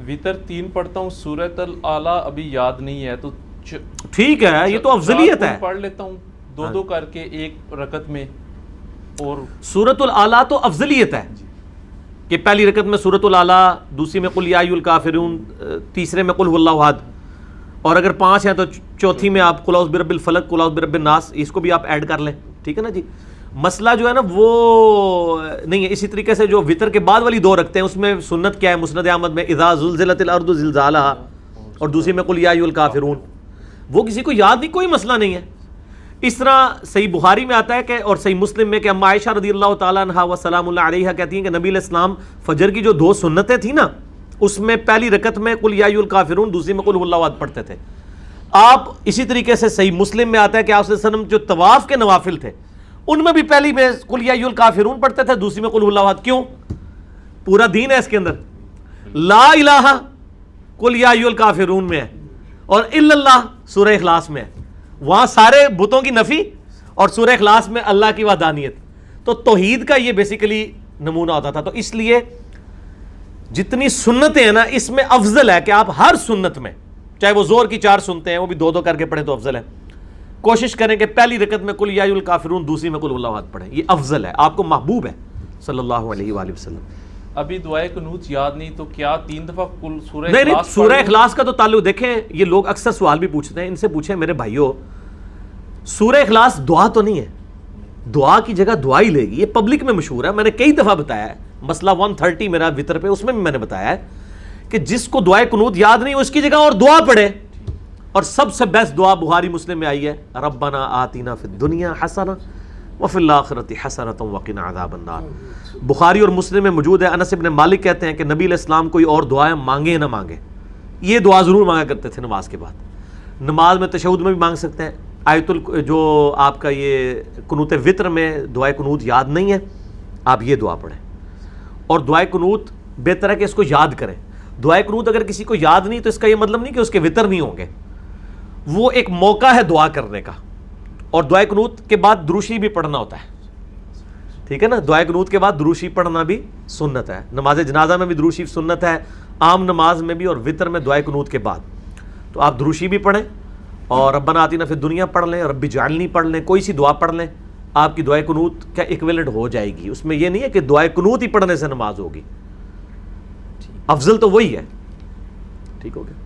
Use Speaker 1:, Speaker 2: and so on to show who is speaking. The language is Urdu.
Speaker 1: وطر 3 پڑھتا ہوں، سورۃ الاعلیٰ ابھی یاد نہیں ہے تو
Speaker 2: ٹھیک ہے، یہ تو افضلیت ہے.
Speaker 1: پڑھ لیتا ہوں 2 کر کے ایک رکعت میں. اور
Speaker 2: سورۃ الاعلیٰ تو افضلیت ہے کہ پہلی رکعت میں سورۃ الاعلیٰ، دوسری میں قل یا ایھا الکافرون، تیسرے میں قل هو اللہ احد، اور اگر 5 ہیں تو چوتھی میں آپ قل اعوذ برب الفلق، قل اعوذ برب الناس، اس کو بھی آپ ایڈ کر لیں. ٹھیک ہے نا جی. مسئلہ جو ہے نا وہ نہیں ہے. اسی طریقے سے جو وطر کے بعد والی 2 رکھتے ہیں اس میں سنت کیا ہے؟ مسند احمد میں اذا زلزلت الارض زلزالہا، اور دوسری میں قل یا ایھا الکافرون. وہ کسی کو یاد نہیں، کوئی مسئلہ نہیں ہے. اس طرح صحیح بخاری میں آتا ہے کہ، اور صحیح مسلم میں کہ اما عائشہ رضی اللہ تعالیٰ عنہا و سلام اللہ علیہا کہتی ہیں کہ نبی علیہ السلام فجر کی جو 2 سنتیں تھیں نا، اس میں پہلی رکعت میں قل یا ایھا الکافرون، دوسری میں قل هو اللہ احد پڑھتے تھے. آپ اسی طریقے سے صحیح مسلم میں آتا ہے کہ آپ صلی اللہ علیہ وسلم جو طواف کے نوافل تھے ان میں بھی پہلی میں قل یا ایھا الکافرون پڑھتے تھے، دوسری میں قل هو اللہ احد. کیوں؟ پورا دین ہے اس کے اندر. لا الہ قل یا ایھا الکافرون میں ہے، اور الا اللہ سورہ اخلاص میں ہے. وہاں سارے بتوں کی نفی اور سورہ اخلاص میں اللہ کی وحدانیت. تو توحید کا یہ بیسیکلی نمونہ ہوتا تھا. تو اس لیے جتنی سنتیں ہیں نا، اس میں افضل ہے کہ آپ ہر سنت میں، چاہے وہ زور کی 4 سنتے ہیں وہ بھی 2 کر کے پڑھیں تو افضل ہے. کوشش کریں کہ پہلی رکعت میں قل یا ایھا الکافرون، دوسری میں قل اللہ احد پڑھیں. یہ افضل ہے، آپ کو محبوب ہے صلی اللہ علیہ وآلہ وسلم.
Speaker 1: ابھی دعائے قنوت یاد نہیں تو کیا 3 دفعہ سورہ
Speaker 2: نہیں،
Speaker 1: اخلاص
Speaker 2: سورہ اخلاص کا تو تعلق دیکھیں. یہ لوگ اکثر سوال بھی پوچھتے ہیں، ان سے پوچھیں میرے بھائیو، سورہ اخلاص دعا تو نہیں ہے. دعا کی جگہ دعا ہی لے گی. یہ پبلک میں مشہور ہے، میں نے کئی دفعہ بتایا ہے. مسئلہ 130 میرا وطر پہ، اس میں بھی میں نے بتایا ہے کہ جس کو دعائے قنوت یاد نہیں اس کی جگہ اور دعا پڑھے. اور سب سے بیسٹ دعا بخاری مسلم میں آئی ہے، ربنا آتنا فی الدنیا حسنہ وفی الآخرۃ حسنۃ وقنا عذاب النار. بخاری اور مسلم میں موجود ہے. انس بن مالک کہتے ہیں کہ نبی علیہ السلام کوئی اور دعائیں مانگے نہ مانگے، یہ دعا ضرور مانگا کرتے تھے نماز کے بعد. نماز میں تشہد میں بھی مانگ سکتے ہیں. جو آپ کا یہ قنوت وطر میں دعائے قنوت یاد نہیں ہے، آپ یہ دعا پڑھیں. اور دعائے قنوت بہتر ہے کہ اس کو یاد کریں. دعائے قنوت اگر کسی کو یاد نہیں تو اس کا یہ مطلب نہیں کہ اس کے وطر نہیں ہوں گے. وہ ایک موقع ہے دعا کرنے کا. اور دعائے قنوت کے بعد دروشی بھی پڑھنا ہوتا ہے. ٹھیک ہے نا. دعائے قنوت کے بعد دروشی پڑھنا بھی سنت ہے. نماز جنازہ میں بھی دروشی سنت ہے، عام نماز میں بھی، اور وطر میں دعائے قنوت کے بعد. تو آپ دروشی بھی پڑھیں اور ربنا آتنا فی الدنیا پڑھ لیں، ربی اجعلنی پڑھ لیں، کوئی سی دعا پڑھ لیں. آپ کی دعائے قنوت کا ایکویلنٹ ہو جائے گی. اس میں یہ نہیں ہے کہ دعائے قنوت ہی پڑھنے سے نماز ہوگی. افضل تو وہی ہے. ٹھیک ہو گیا.